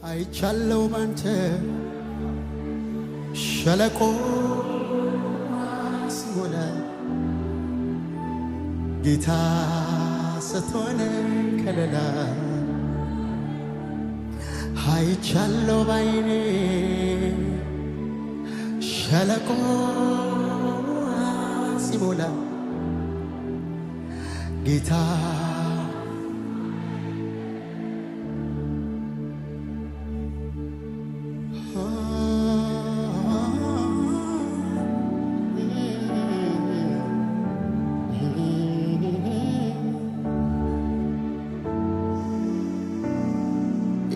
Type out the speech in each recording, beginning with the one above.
አይቻለው ባንተ ሸለቆ ሲሞላ ጌታ ስትሆን ከለላ አይቻለው ባይኔ ሸለቆ ሲሞላ ጌታ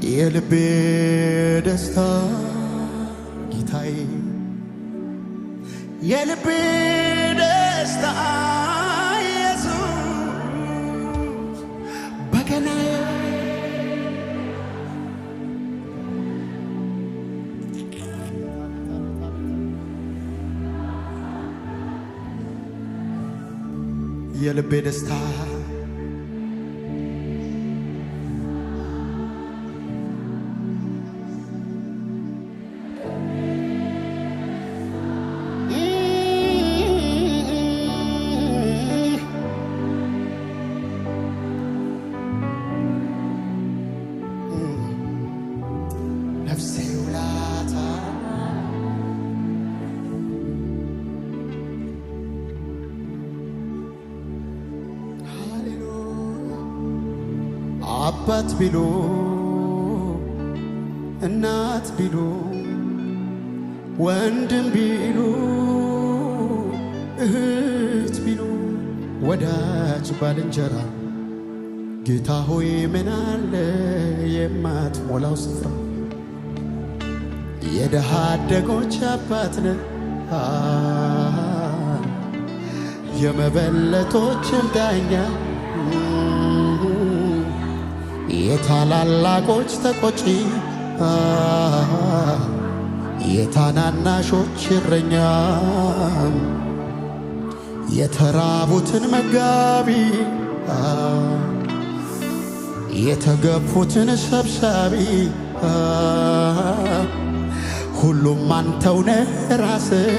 የልቤ ደስታ ጌታዬ የልቤ ደስታ ኢየሱስ በገናዬ የልቤ ደስታ ነፍሴ ውላታ ሃሌሉያ አባት ቢሉ እናት ቢሉ ወንድም ቢሉ እህት ቢሉ ወዳጅ ባልንጀራ ጌታ ሆይ ምን አለ የማትሞላው ስፍራ የደሃ አደጎች አባት ነህ የመበለቶችም ዳኛ የታላላቆች ተቆጪ የታናናሾች እረኛ የተራቡትን መጋቢ የተገፉትን ሰብሳቢ ሁሉም አንተው ነህ ራስህ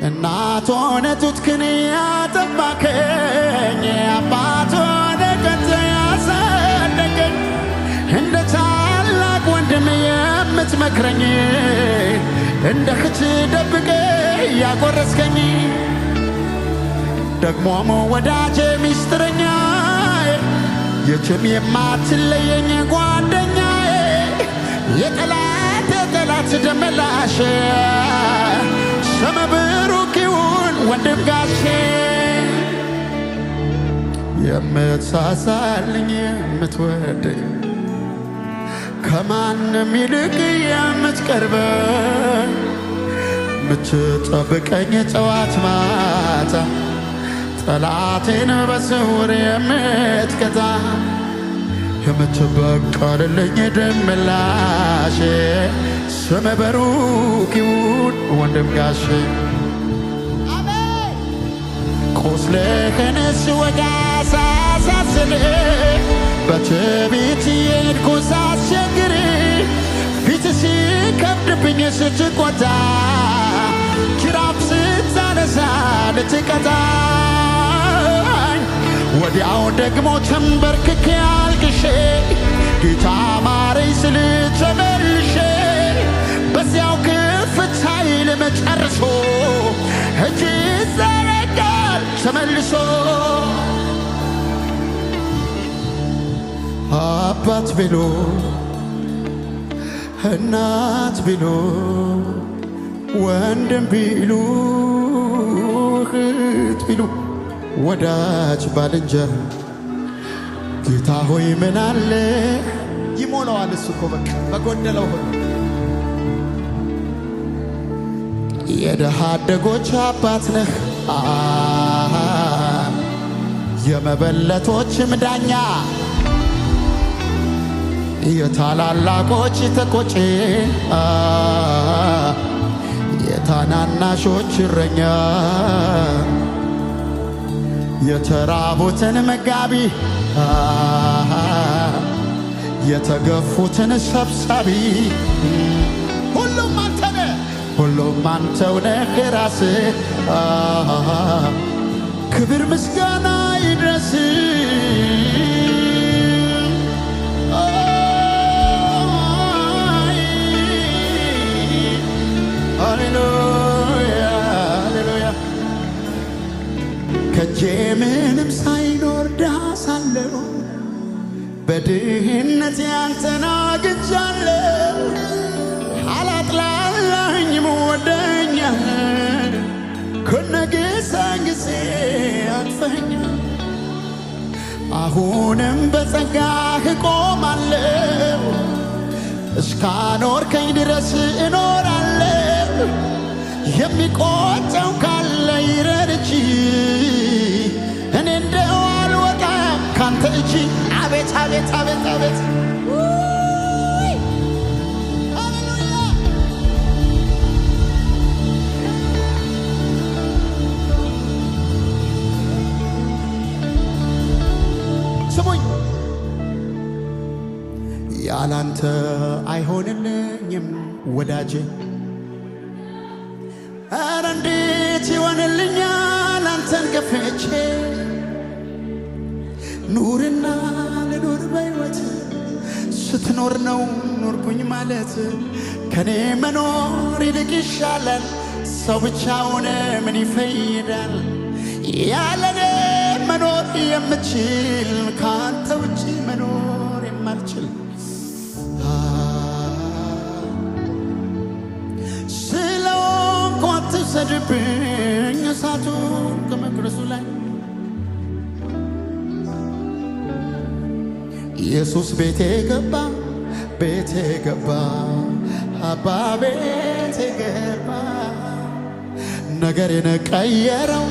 እናት ሆነ ጡትክን ያጠባከኝ አባት ሆነ ቀጥ ያሳደገኝ እንደ ታላቅ ወንድም የምትመክረኝ እንደ እህት ደብቀ ያጎረስከኝ ደግሞም ወዳጄ ሚስጥረኛ የችም የማትለየኝ ጓደኛዬ የጠላት ደመላሽ ስም ብሩክ ይሁን ወንድም ጋሼ የምትሳሳልኝ የምትወደኝ ከማንም ይልቅ የምትቀርበኝ ምትጠብቀኝ ጠዋት ማታ ጠላቴን በስውር የምትቀጣ የምትበቀልልኝ ደምላሼ ስም ብሩክ ይሁን ወንድም ጋሼ ቁስልህን ስወጋ ሳሳዝን በትዕቢት የሄድኩ ሳስቸግር ፊት ሲከብድብኝ ስትቆጣ ጅራፍ ስታነሳ ልትቀጣኝ ወዲያው ደግሞ ተንበርክኬ አልቅሼ ጌታ ማረኝ ስል ተመልሼ በዚያው ክፍታይ ለመጨረሶ እጅ ዘረጋል ተመልሶ አባት ቢሉ እናት ቢሉ ወንድም ቢሉ እህት ቢሉ ወዳጅ ባልንጀራ ጌታ ሆይ ምን አለ ይሞላዋል እሱ እኮ በቃ በጎደለው ሁሉ የደሃ አደጎች አባት ነህ የመበለቶችም ዳኛ የታላላቆች ተቆጪ የታናናሾች እረኛ የተራቡትን መጋቢ የተገፉትን ሰብሳቢ ሁሉም አንተ ነህ ሁሉም አንተው ነህ ራስህ ክብር ምስጋና ይድረስ ሃሌሉያ ሃሌሉያ ከጄ ምንም ሳይኖር ድሃ ሳለሁ በድህነት ያንተን አግኝቻለሁ አላጥላላኝም ወደኛል ከነገሰንግሴ አቅፈኛል አሁንም በጸጋህ እቆማለሁ እስካኖርከኝ ድረስ እኖራለሁ የሚቆጨው ካለ ይረድች እኔ እንደው አልወጣም ካንተ እጅ አቤት አቤት አቤት አቤት ሃሌሉያ ስሙኝ ያላንተ አይሆንልኝም ወዳጄ ኧረ እንዴት ይሆንልኛል አንተን ገፍቼ ኑርና ልኑር በሕይወት ስትኖር ነው ኖርኩኝ ማለት ከኔ መኖር ይልቅ ይሻላል ሰው ብቻውን ምን ይፈይዳል ያለኔ መኖር የምችል ካንተ ውጪ መኖር የማልችል ስለሆንኩ አትውሰድብኝ እሳቱን ከመቅረሱ ላይ ኢየሱስ ቤቴ ገባ አባ ቤቴ ገባ ነገሬን ቀያየረው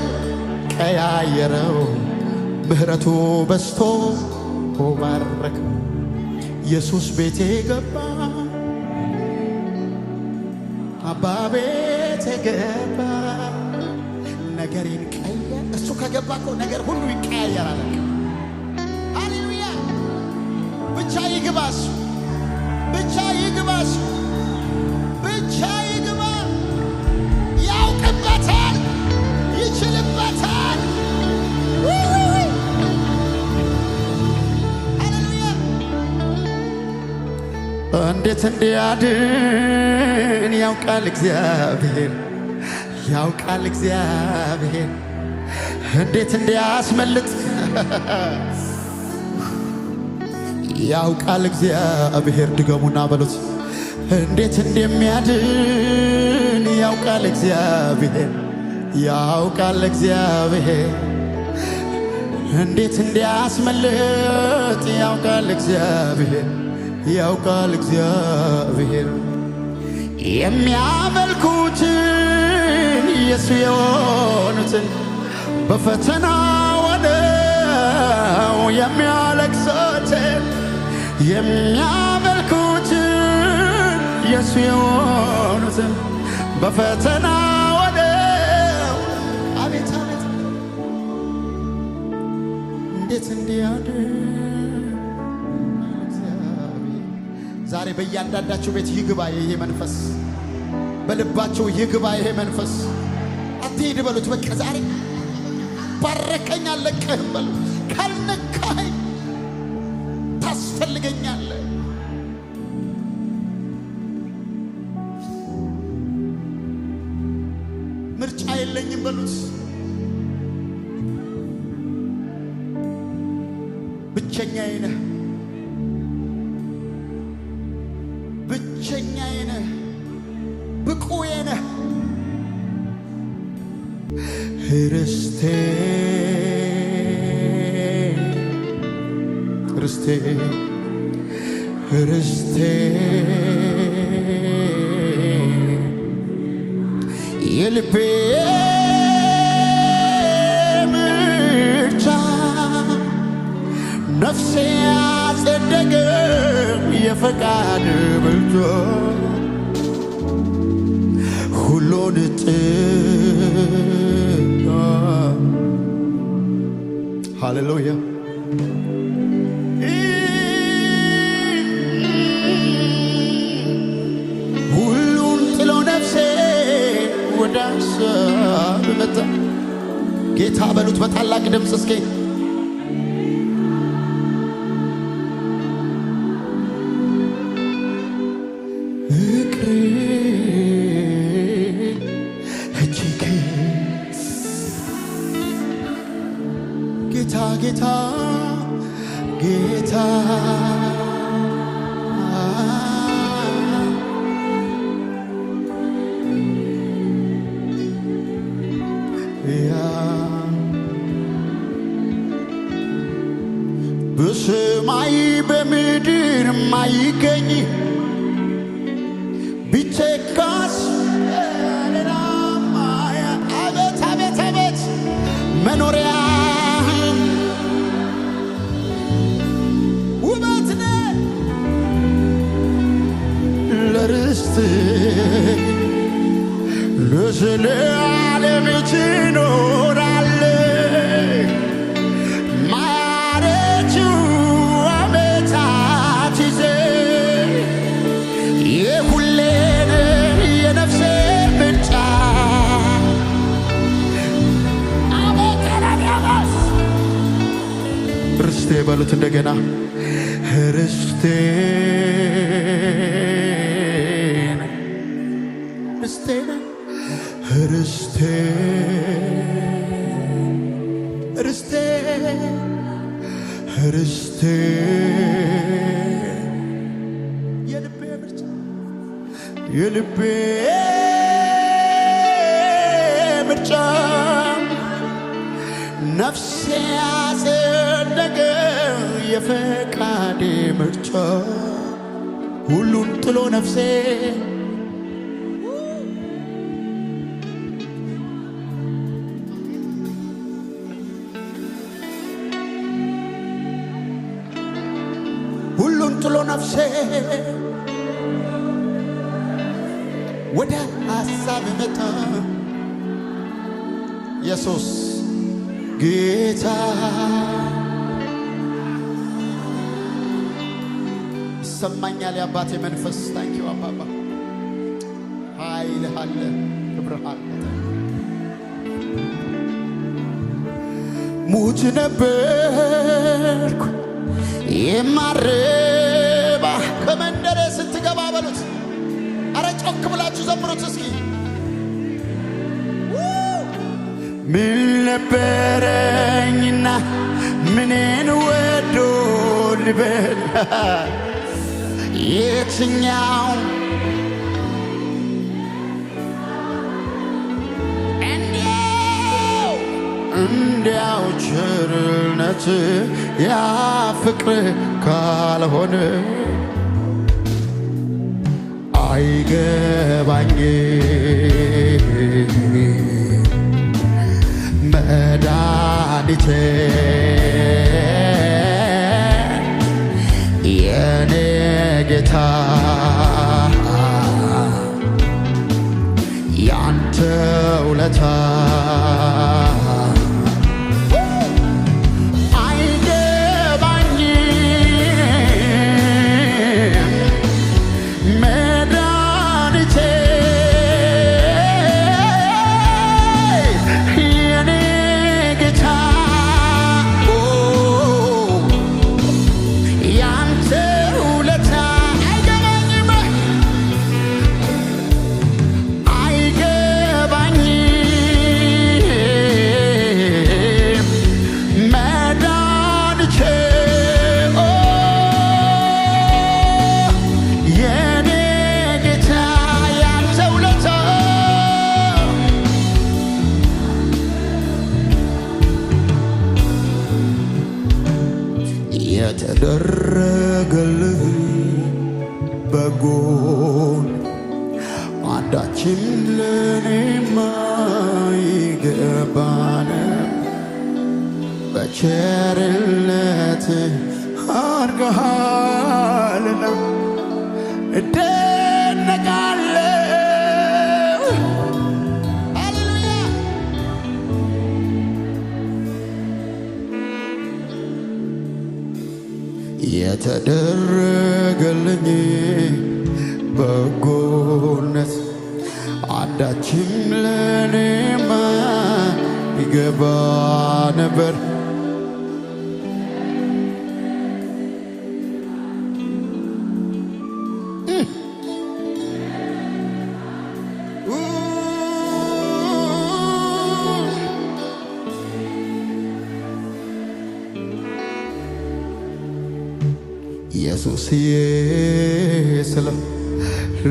ምህረቱ በስቶ ባረከ ኢየሱስ ቤቴ ገባ አባ ቤቴ ገባ ነገሬን ቀያየረ እሱ ከገባ እኮ ነገር ሁሉ ይቀያየራል ሃሌሉያ ብቻ ይግባስ ብቻ ይግባ ያውቅበታል ይችልበታል ሃሌሉያ እንዴት እንዲያድን ያውቃል እግዚአብሔር እንዴት እንዲያስመልጥ ያውቃል እግዚአብሔር ድገሙና በሉት እንዴት እንደሚያድን ያውቃል እግዚአብሔር እንዴት እንዲያስመልጥ ያውቃል እግዚአብሔር የሚያመልኩትን ኢየሱስ የሆኑትን በፈተና ወደው የሚያለቅሱትን የሚያመልኩትን ኢየሱስ የሆኑትን በፈተና ወደው አቤት አቤት እንዴት እንዲያድን ዛሬ በእያንዳንዳችሁ ቤት ይግባ ይሄ መንፈስ በልባችሁ ይግባ ይሄ መንፈስ አትሂድ በሉት በቃ ዛሬ ባረከኝ አለቀህም በሉት ካልነካኸኝ ታስፈልገኛለህ ምርጫ የለኝም በሉት ብቸኛዬ ነህ ብቁዬ ነህ ርስቴ የልቤ ምርጫ ነፍሴ ያጸደቀ የፈቃድ ብልቶ ሁሉን ሃሌሉያ ሁሉን ጥሎ ነፍሴ ወደ ሐሳብ መጣ ጌታ በሉት በታላቅ ድምፅ እስኪ ጌታ ጌታ በሰማይ በምድር ማይገኝ ቢተካስ አቤት አቤት አቤት መኖሪያ ለዘላለም ትኖራለህ ማረቱ ዓመታት ይዘህ የሁሌን የነፍሴ ምርጫ አቤት ርስቴ በሉት እንደገና ርስቴ ርስቴ ርስቴ ርስቴ የልቤ ምርጫ የልቤ ምርጫ ነፍሴ ያጸደቀ የፈቃዴ ምርጫ ሁሉን ጥሎ ነፍሴ ሁሉን ጥሎ ነፍሴ ወደ ሐሳብ መጣ ኢየሱስ ጌታ ይሰማኛል የአባቴ መንፈስ ታንኪው አባባ ኃይል አለ ክብር አለ ሙት ነበርኩ የማረባ ከመንደሬ ስትገባ በሉት አረ ጮክ ብላችሁ ዘምሩት እስኪ ምን ነበረኝና ምንን ወዶ ልበል የትኛው እንዲያው ቸርነት ያ ፍቅር ካልሆነ አይገባኝም መድኃኒቴ የኔ ጌታ ያንተ ውለታ የተደረገልህ በጎን አንዳችን ለኔማ ይገባን በቸርነት አድርገሃልና እደነቃለሁ ሃሌሉያ የተደረገልኝ በጎነት አንዳችም ለኔማ ይገባ ነበር። ኢየሱስዬ ስለ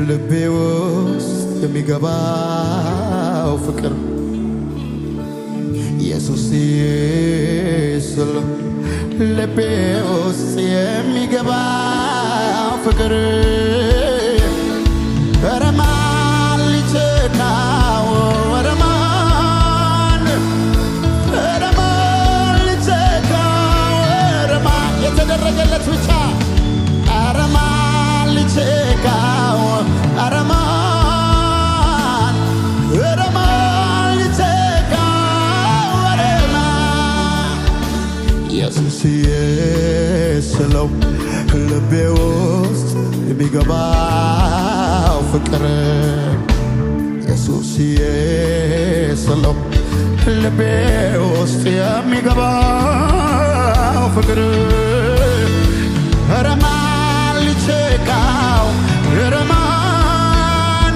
ልቤ ውስጥ የሚገባው ፍቅር ኢየሱስዬ ስለ ልቤ ውስጥ የሚገባው ፍቅር ኧረ ማን ሊተካው ኧረ ማን ሊተካው ኧረ ማን የተደረገለት ብቻ ኧረ ማን ሊተካው ኧረ ማን ሊተካው ኧረ ማን ኢየሱስዬ ስለው ልቤ ውስጥ የሚገባው ፍቅር ኢየሱስዬ ስለው ልቤ ውስጥ የሚገባው ፍቅር ኧረ ማን ሊተካው ኧረ ማን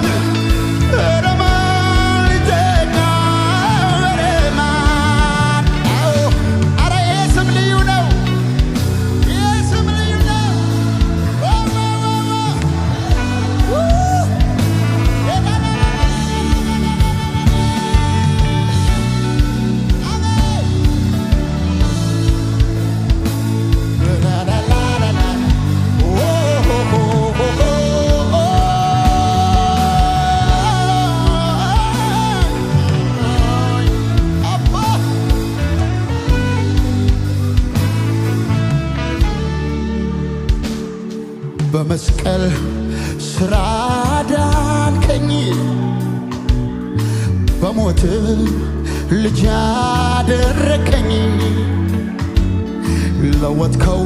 ሊተካው ኧረ ማን ኧረ ይሄ ስም ልዩ ነው። ይሄ ስም ልዩ ነው። በመስቀል ስራ ዳንከኝ በሞት ልጅ አደረከኝ ለወጥከው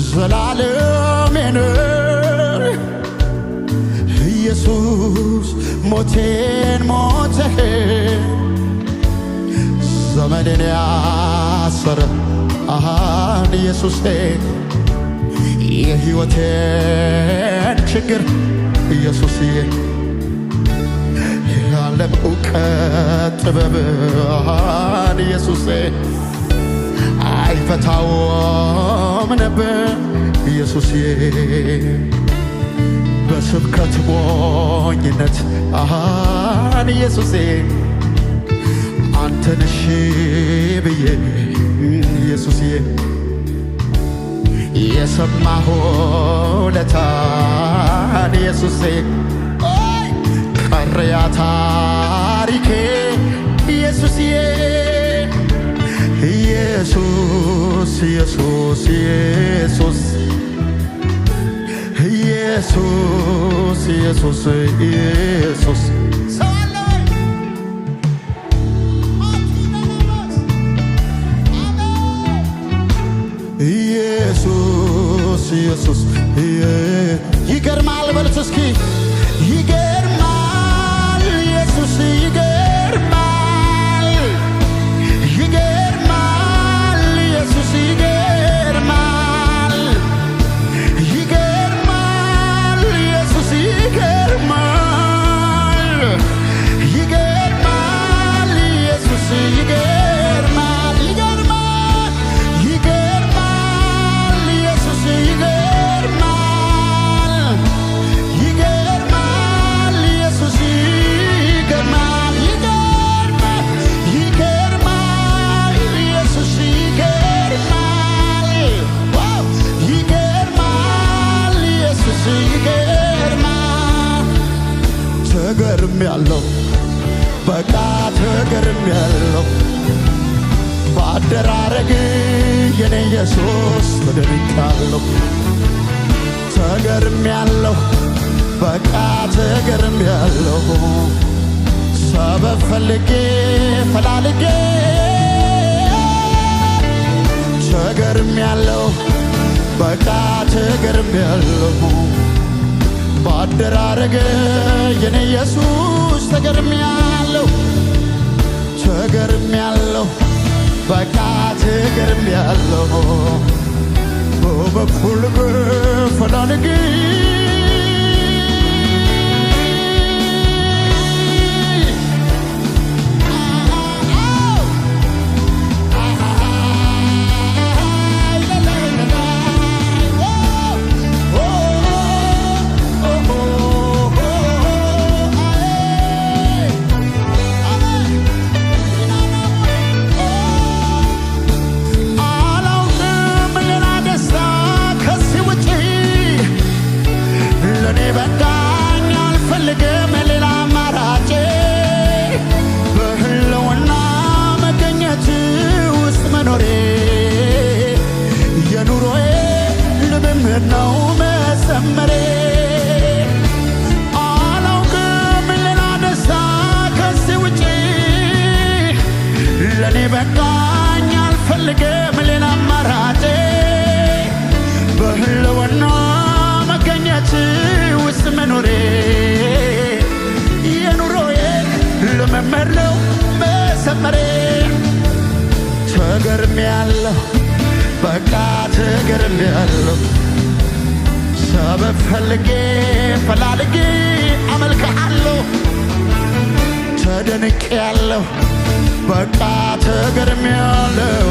ዘላለሜን ኢየሱስ ሞቴን ሞተህ ዘመኔን ያሰረ ኢየሱሴ የሕይወቴን ችግር ኢየሱስዬ የዓለም ዕውቀት ጥበብ ኢየሱሴ አይፈታውም ነበር ኢየሱስዬ በስብከት ሞኝነት ኢየሱሴ አንተን እሺ ብዬ ኢየሱስዬ የሰማሁ ለታን ኢየሱሴ ቀረ ያ ታሪኬ ኢየሱስዬ ኢየሱስ ኢየሱስ ኢየሱስ ኢየሱስ ኢየሱስ ኢየሱስ ኢየሱስ ይገርማል በሉት እስኪ ይገርማል ኢየሱስ ይገርማል ይገርማል ኢየሱስ ይገርማል ይገርማል ኢየሱስ ይገርማል ይገርማል ኢየሱስ ይገርማል ይገርማል ይገርማል ኢየሱስ ይገርማል ይገርማል ኢየሱስ ይገርማል ይገርማል ኢየሱስ ይገርማል ይገርማል ኢየሱስ ይገርማል ተገርሜያለሁ በቃ ተገርሜያለሁ በአደራረግ የኔ ኢየሱስ ተደንቄያለሁ ተገርሜያለሁ በቃ ተገርሜያለሁ ሰበብ ፈልጌ ፈላልጌ ተገርሜያለሁ በቃ ተገርሜያለሁ ባደራረገ የኔ ኢየሱስ ተገርሜያለሁ በቃ ተገርሜያለሁ በበኩል ፈላልጌ ነው መሰመሬ አላውቅም ሌላ ደስታ ከዚህ ውጪ ለኔ በቃኝ አልፈልግም ሌላ አማራጭ በህልውና መገኘት ውስጥ መኖሬ የኑሮዬ ልምምድ ነው መሰመሬ ተገርሜያለሁ በቃ ተገርሜያለሁ ሰበብ ፈልጌ ፈላልጌ አመልክሃለሁ ተደንቄያለሁ በቃ ተገርሜያለሁ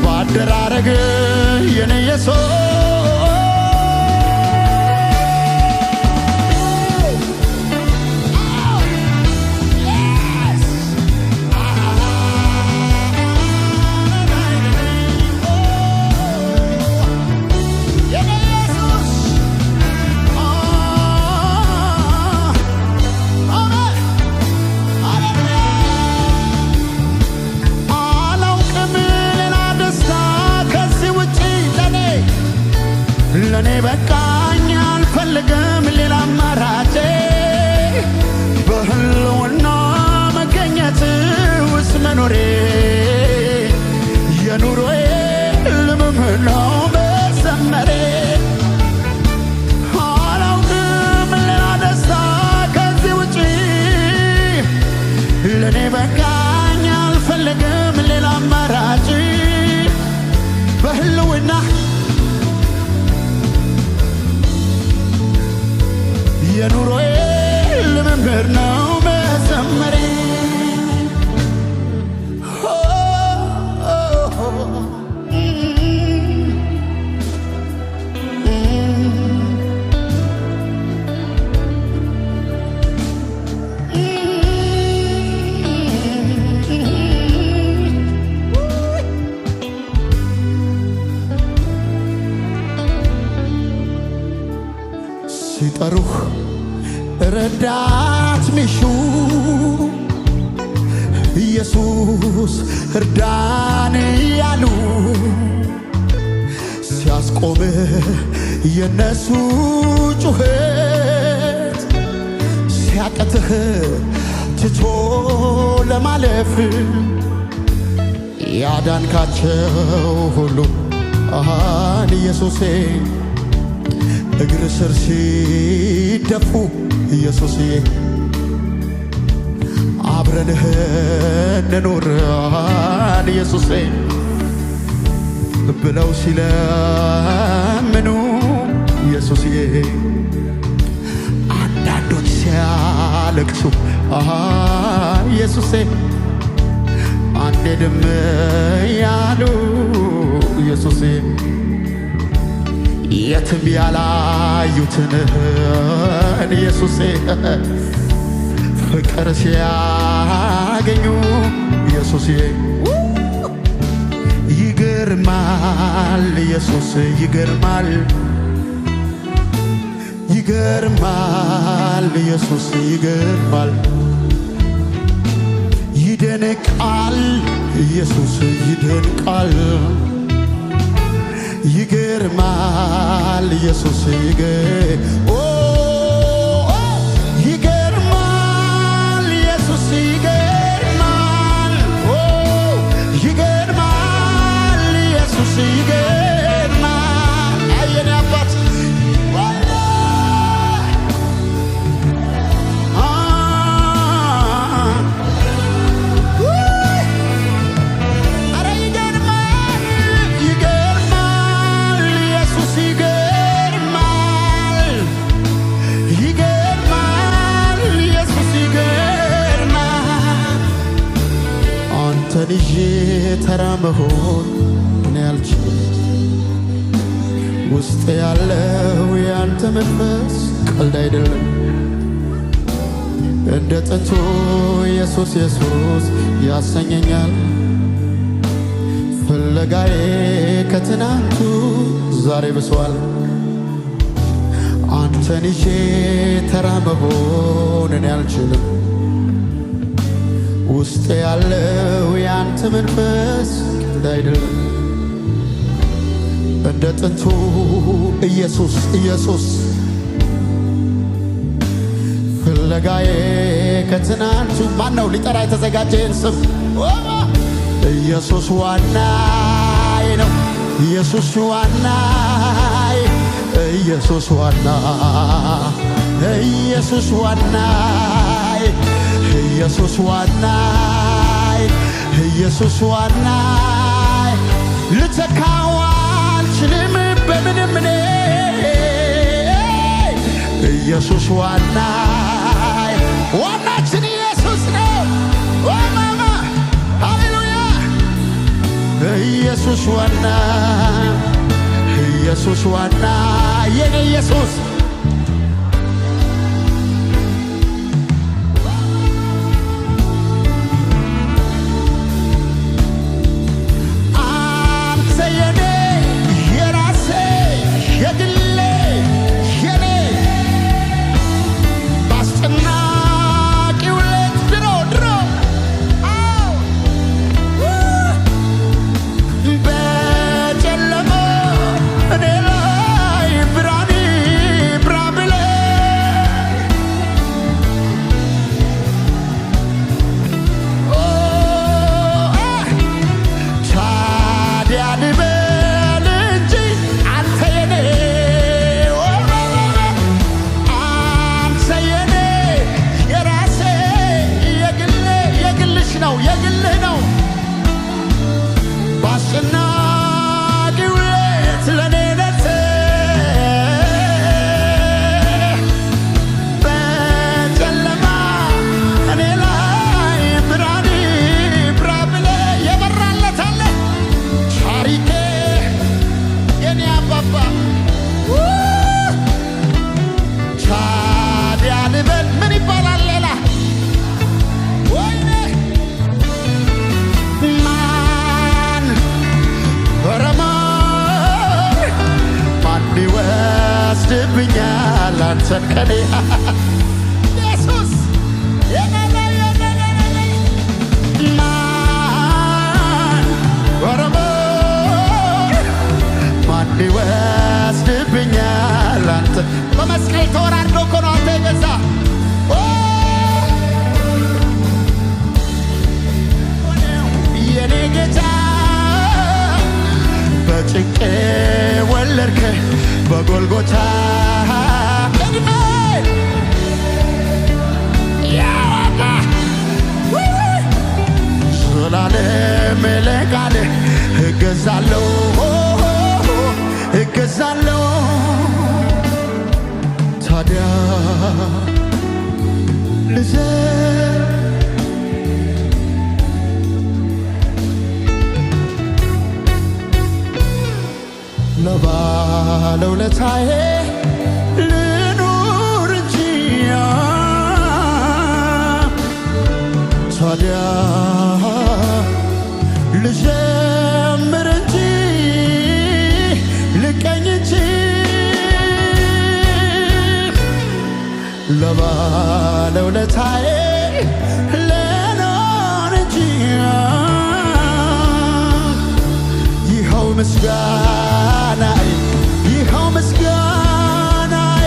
ባደራረግ የኔ ኢየሱስ ለኔ በቃኝ አልፈልግም ሌላ አማራጭ በህልውና መገኘት ውስጥ መኖሬ የኑሮዬ ልምምድ ነው መሰመሬ አላውቅም ሌላ ደስታ ከዚህ ውጪ ለኔ በቃኝ አልፈልግም ሌላ አማራጭ በህልውና የኑሮዬ ልምምድ ነው መሰመሬ ሲጠሩህ ረዳት ሚሹ ኢየሱስ እርዳን ያሉ ሲያስቆምህ የነሱ ጩኸት ሲያቀትህ ትቶ ለማለፍ ያዳንካቸው ሁሉ ኢየሱሴ እግር ስር ሲደፉ ኢየሱስዬ አብረንህ እንኑር ኢየሱሴ ብለው ሲለምኑ ኢየሱስዬ አንዳንዶች ሲያለቅሱ ኢየሱሴ አንዴድም ያሉ ኢየሱሴ የትም ያላዩትን ኢየሱሴ ፍቅር ሲያገኙ ኢየሱሴ ይገርማል ኢየሱስ ይገርማል ይገርማል ኢየሱስ ይገርማል ይደንቃል ኢየሱስ ይደንቃል ይገርማል ኢየሱስ ይገርማል ኢየሱስ ይገርማል ይገርማል ኢየሱስ ይገርማል ተራ መሆን እኔ አልችልም ውስጥ ያለው ያንተ መንፈስ ቀልድ አይደለም እንደ ጥንቱ ኢየሱስ ኢየሱስ ያሰኘኛል ፍለጋዬ ከትናንቱ ዛሬ ብሷል አንተን ይዤ ተራ መሆን እኔ አልችልም ውስጥ ያለው ያንተ መንፈስ ቀልድ አይደለም እንደ ጥንቱ ኢየሱስ ኢየሱስ ፍለጋዬ ከትናንቱ ማነው ሊጠራ የተዘጋጀን ስም ኢየሱስ ዋናዬ ነው ኢየሱስ ዋናዬ ኢየሱስ ዋና ኢየሱስ ዋናዬ ኢየሱስ ዋናዬ ኢየሱስ ዋናዬ ልተካው አልችልም በምንም እኔ ኢየሱስ ዋናዬ ዋናችን ኢየሱስ ነው ማማ ሃሌሉያ ኢየሱስ ዋና ኢየሱስ ዋና የኔ ኢየሱስ አንተን ከኔ ኢየሱስ ማን ይወስድብኛል አንተ በመስቀል ተወራርዶ እኮ ነው አንተ የገዛ የኔ ጌታ በጭንቄ ወለድከ በጎልጎታ ዘላለም ለቃል እገዛለሁ እገዛለሁ ታዲያ ልዘር ለባለውለታዬ ልኑር እንጂ ታዲያ ልዘምር እንጂ ልቀኝ እንጂ ለባለውለታዬ ልኑር እንጂ ይኸው ምስጋናዬ ይኸው ምስጋናዬ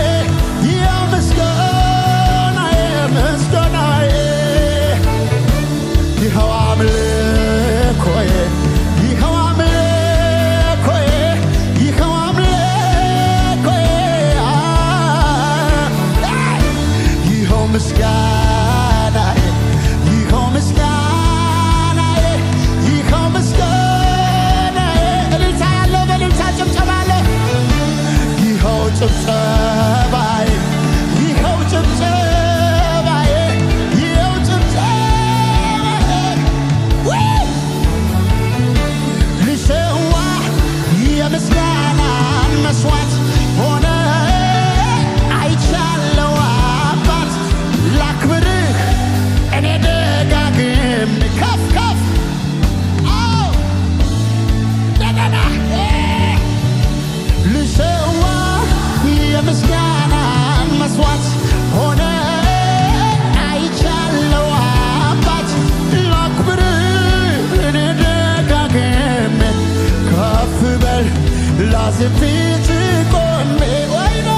ይኸው ምስጋናዬ ምስጋናዬ ይኸው አምልኮዬ ይኸው አምልኮዬ ይኸው አምልኮዬ ይኸው ምስጋናዬ ይኸው ምስጋናዬ ይኸው ምስጋናዬ እልልታ ያለው በሉ ባዝን ፊት ቆሜ ወይኔ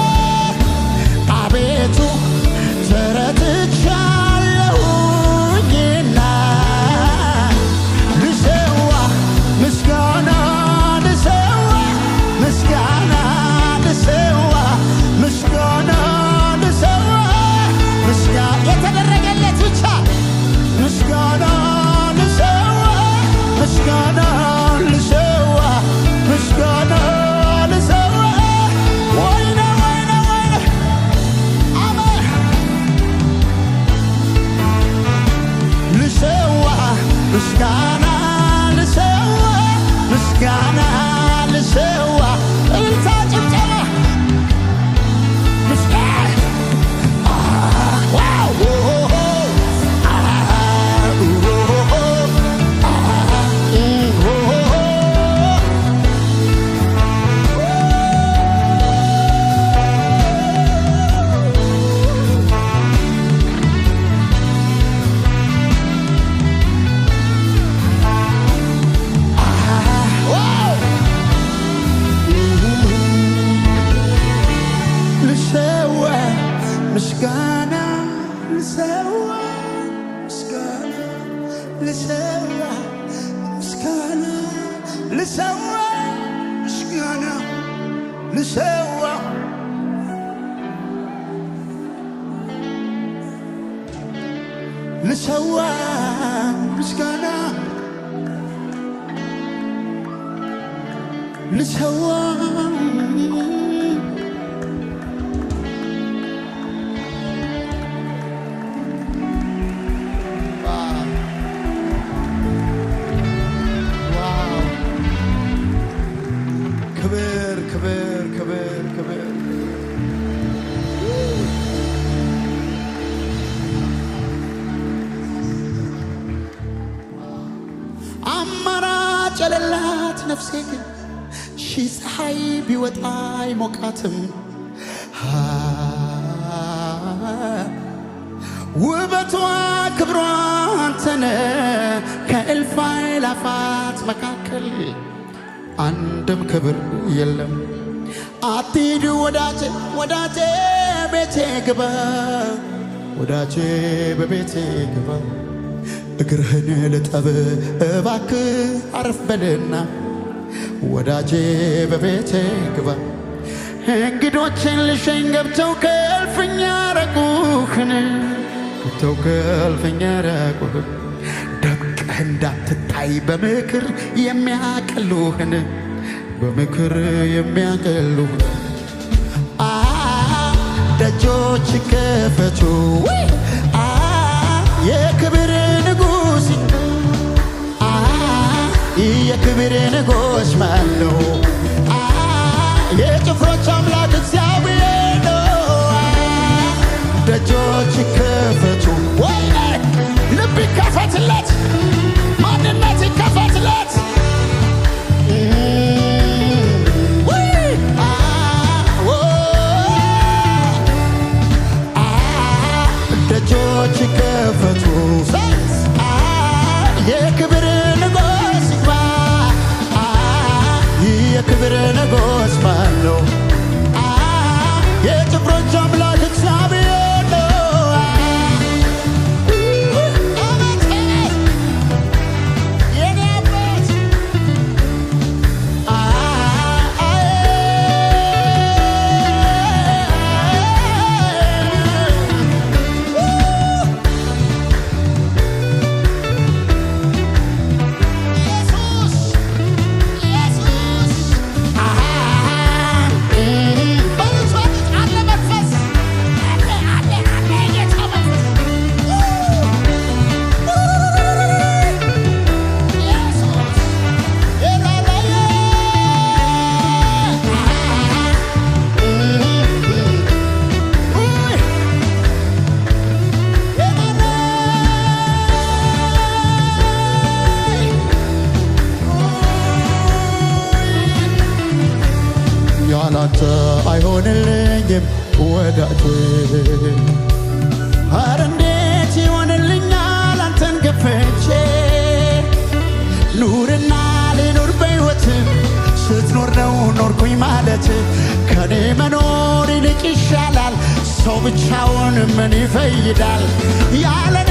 አቤቱ ተረትቻለሁኝና ልሰዋ ምስጋና ልሰዋ ምስጋና ልሰዋ ምስጋና ልሰዋ ምስጋና የተደረገለት ብቻ ምስጋና ልሰዋ ምስጋና ልሰዋ ምስጋና ልሰዋ ወይኔ ወይኔ ወይኔ አሜን ልሰዋ ምስጋና ልሰዋ ምስጋና ልሰዋ እልልታ ጭብጨባ ምስጋና ዋው ምስጋና ልሰዋ ምስጋና ልሰዋ ምስጋና ልሰዋ ምስጋና ልሰዋ ልሰዋ ምስጋና ልሰዋ አማራጭ የሌላት ነፍሴ ግን ሺህ ፀሐይ ቢወጣ አይሞቃትም ውበቷ ክብሯ አንተነ ከእልፍ አእላፋት መካከል አንድም ክብር የለም አትሂድ ወዳጄ ወዳጄ ቤቴ ግባ ወዳጄ በቤቴ ግባ እግርህን ልጠብ እባክህ አረፍ በልና ወዳጄ በቤቴ ግባ እንግዶችን ልሸኝ ገብተው ከእልፍኝ ያረቁህን ገብተው ከእልፍኝ ያረቁህን ደምቀህ እንዳትታይ በምክር የሚያቀሉህን በምክር የሚያቀሉህን ደጆች ከፈቱ የክብር ንጉሥ የክብር ንጉሥ ማን ነው? የጭፍሮች አምላክ እግዚአብሔር ነው። ደጆች ከፈቱ ወይኔ ልብ ይከፈትለት ማንነት ይከፈትለት ደጆች ከፈቱ የክብር ንጉሥ ይግባ የክብር ንጉሥ ማን ነው? የጭፍሮች አምላክ እግዚአብሔር ነው። የኔ አባት ያላንተ አይሆንልኝም ወዳጄ ኧረ እንዴት ይሆንልኛል አንተን ገፍቼ ኑርና ልኑር በሕይወት ስትኖር ነው ኖርኩኝ ሰው ብቻውን ምን ይፈይዳል? ያለኔ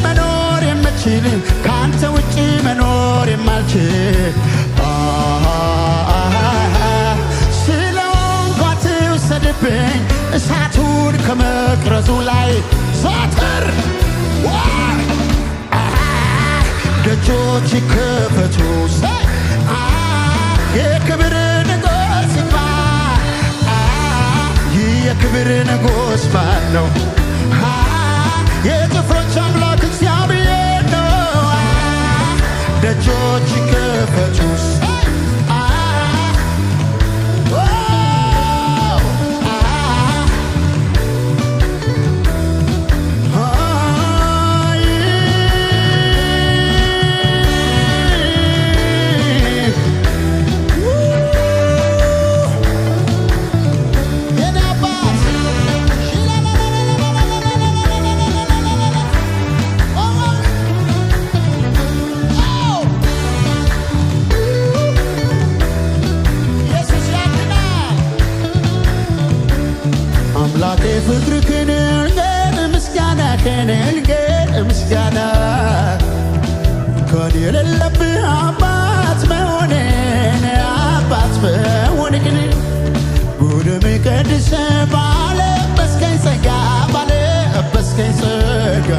መኖር የምችል ካንተ ውጪ መኖር የማልችል ስለሆንኩ አትውሰድብኝ እሳቱን ከመቅረዙ ላይ ዞትር ደጆች ይከፈቱ የክብር ንጉሥ ይግባ የክብር ንጉሥ ማን ነው? የጭፍሮች አምላክ እግዚአብሔር ነው። ደጆች ይከፈቱ ምስጋና ከኔ የሌለብህ አባት መሆኔን አባት መሆንክን ጉድም ቀድሰ ባለበስከኝ ጸጋ ባለበስከኝ ጸጋ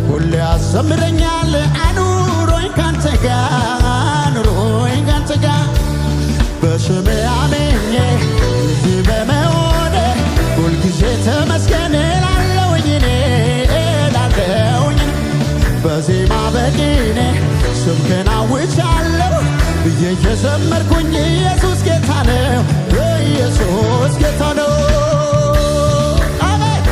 ሁሌ አዘምረኛል አኑሮኝ ካንተ ጋር አኑሮኝ ካንተ ጋር በስምህ አምኜ እዚህ በመሆኔ ሁልጊዜ ተመስገን እላለሁኝ እኔ በዜማ በቅኔ ስምህን አውጃለሁ ብዬ የዘመርኩኝ ኢየሱስ ጌታ ነው ኢየሱስ ጌታ ነው። አሜን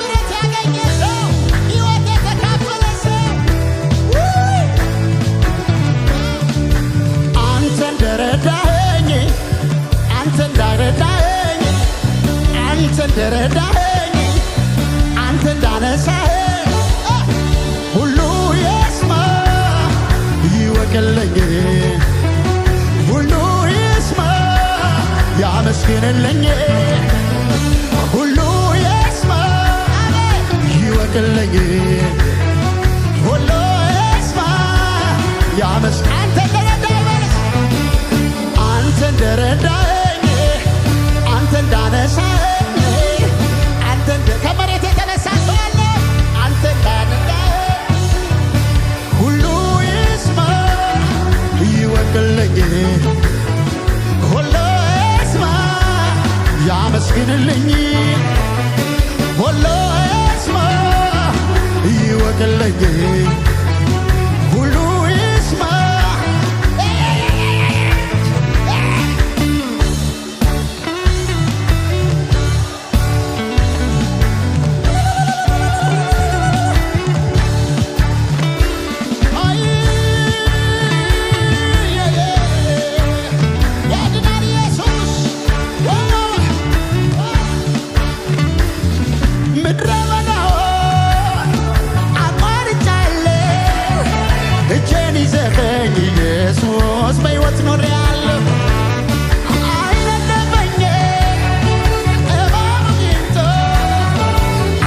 ብረት ያገኘ ሰው ሕይወት የተካፈለ ሰው አንተ እንደረዳኸኝ አንተ እንዳረዳኸኝ አንተ እንደረዳኸኝ አንተ እንዳነሳኸኝ ሁሉ ይስማ ይወቅልኝ ሁሉ ይስማ ያመስግንልኝ ሁሉ ይስማ ይወቅልኝ ሁሉ ይስማ ያመስግን አንተ እንደረዳኸኝ አንተ እንዳነሳኸኝ ከመሬት የተነሳ ሰው አለ አንተ እንዳነሳኸኝ ሁሉ ይስማ ይወቅልኝ ሁሉ ይስማ ያመስግንልኝ ሁሉ ይስማ ይወቅልኝ ሁሉ ይስማ ኢየሱስ በሕይወት ኖሬአለሁ አይነደፈኝ እባብ ጊንጦ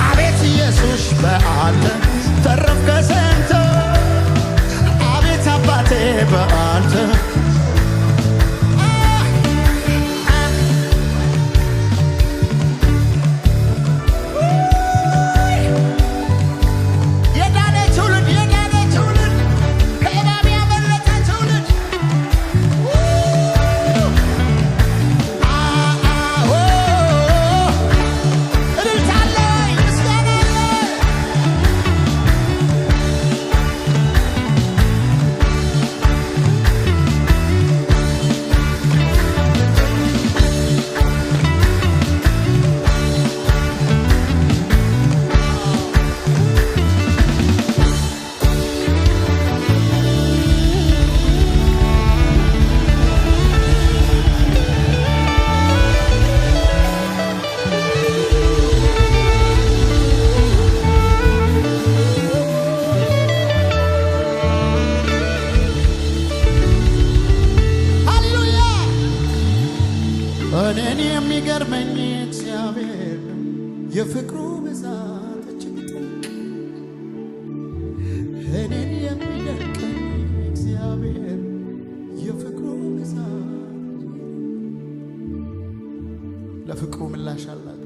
አቤት ኢየሱስ በአንተ ተረፍኩ ከስንቱ አቤት አባቴ በአንተ እኔን የሚገርመኝ እግዚአብሔር የፍቅሩ ብዛት እጅግ ጥልቅ እኔን የሚደንቀኝ እግዚአብሔር የፍቅሩ ብዛት ለፍቅሩ ምላሽ አላቸው